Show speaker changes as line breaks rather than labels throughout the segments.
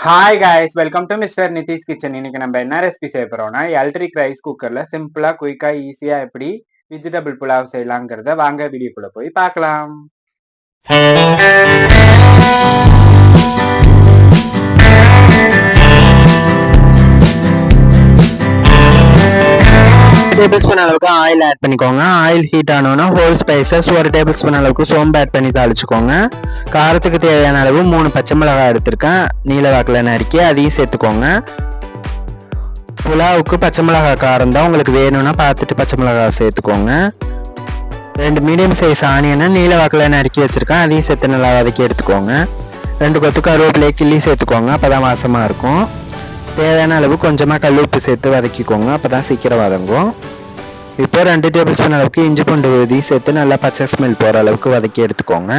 Hi guys, welcome to mister Nitish kitchen. இன்னைக்கு நம்ம என்ன ரெசிபி செய்ய போறோம்னா எலக்ட்ரிக் ரைஸ் குக்கர்ல சிம்பிளா குயிக்கா ஈஸியா எப்படி வெஜிடபிள் புலாவ் செய்யலாங்கிறத வாங்க வீடியோக்குள்ள போய் பார்க்கலாம். டேபிள் ஸ்பூன் அளவுக்கு ஆயில் ஆட் பண்ணிக்கோங்க. ஆயில் ஹீட் ஆனோன்னா ஹோல் ஸ்பைசஸ் ஒரு டேபிள் ஸ்பூன் அளவுக்கு சோம்பு ஆட் பண்ணி தாளிச்சுக்கோங்க. காரத்துக்கு தேவையான அளவு 3 பச்சை மிளகாய் எடுத்திருக்கேன், நீல வாக்கில் நறுக்கி அதையும் சேர்த்துக்கோங்க. புலாவுக்கு பச்சை மிளகாய் காரம் தான், உங்களுக்கு வேணும்னா பார்த்துட்டு பச்சை மிளகாய் சேர்த்துக்கோங்க. 2 மீடியம் சைஸ் ஆனியனை நீல வாக்கில் நறுக்கி வச்சிருக்கேன், அதையும் சேர்த்து நல்லா வதக்கி எடுத்துக்கோங்க. 2 கொத்து கருவேப்பிலையை கிள்ளி சேர்த்துக்கோங்க, அப்போதான் வாசமாக இருக்கும். தேவையான அளவு கொஞ்சமாக கல் உப்பு சேர்த்து வதக்கிக்கோங்க, அப்போ தான் சீக்கிரம் வதங்கும். இப்போ 2 டேபிள் ஸ்பூன் அளவுக்கு இஞ்சி பூண்டு விழுதி சேர்த்து நல்லா பச்சை ஸ்மெல் போகிற அளவுக்கு வதக்கி எடுத்துக்கோங்க.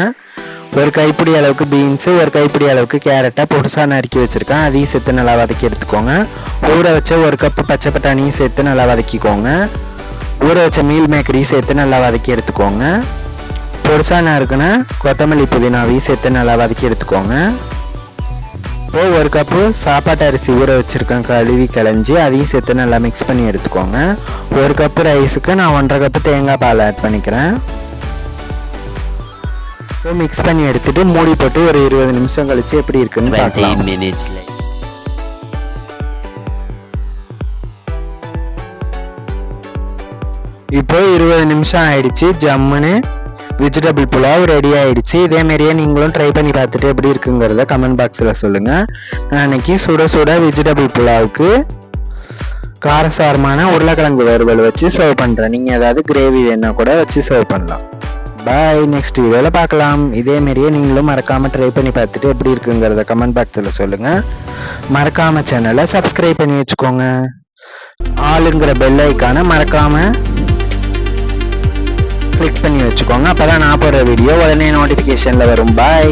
ஒரு கைப்பிடி அளவுக்கு பீன்ஸு, ஒரு கைப்பிடி அளவுக்கு கேரட்டை பொடுசாக நறுக்கி வச்சுருக்கேன், அதையும் சேர்த்து நல்லா வதக்கி எடுத்துக்கோங்க. ஊற வச்ச 1 கப்பு பச்சை பட்டாணியும் சேர்த்து நல்லா வதக்கிக்கோங்க. ஊற வச்ச மீல் மேக்கரையும் சேர்த்து நல்லா வதக்கி எடுத்துக்கோங்க. பொடுசாக நறுக்குன கொத்தமல்லி புதினாவையும் சேர்த்து நல்லா வதக்கி எடுத்துக்கோங்க. இப்போ 1 கப்பு சாப்பாட்டு அரிசி ஊற வச்சுருக்கேன், கழுவி களைஞ்சி அதையும் சேர்த்து நல்லா மிக்ஸ் பண்ணி எடுத்துக்கோங்க. 1 கப்பு ரைஸுக்கு நான் 1.5 கப்பு தேங்காய் பால் ஆட் பண்ணிக்கிறேன். இப்போ மிக்ஸ் பண்ணி எடுத்துட்டு மூடி போட்டு ஒரு 20 நிமிஷம் கழிச்சு எப்படி இருக்குன்னு பார்க்கலாம். இப்போ 20 நிமிஷம் ஆயிடுச்சு, ஜம்முன்னு வெஜிடபிள் புலாவ் ரெடி ஆயிடுச்சு. இதே மாதிரியே நீங்களும் ட்ரை பண்ணி பார்த்துட்டு எப்படி இருக்குங்கிறத கமெண்ட் பாக்ஸில் சொல்லுங்கள். நான் இன்னைக்கு சுட சுட வெஜிடபிள் புலாவுக்கு காரசாரமான உருளைக்கிழங்கு வறுவல் வச்சு சர்வ் பண்ணுறேன். நீங்கள் ஏதாவது கிரேவி வேணா கூட வச்சு சர்வ் பண்ணலாம். பாய், நெக்ஸ்ட் வீடியோவில் பார்க்கலாம். இதே மாதிரியே நீங்களும் மறக்காமல் ட்ரை பண்ணி பார்த்துட்டு எப்படி இருக்குங்கிறத கமெண்ட் பாக்ஸில் சொல்லுங்கள். மறக்காமல் சேனலை சப்ஸ்கிரைப் பண்ணி வச்சுக்கோங்க. ஆளுங்கிற பெல் ஐக்கானை மறக்காமல் கிளிக் பண்ணி வச்சுக்கோங்க, அப்பதான் நான் போடுற வீடியோ உடனே நோட்டிஃபிகேஷன்ல வரும். பாய்.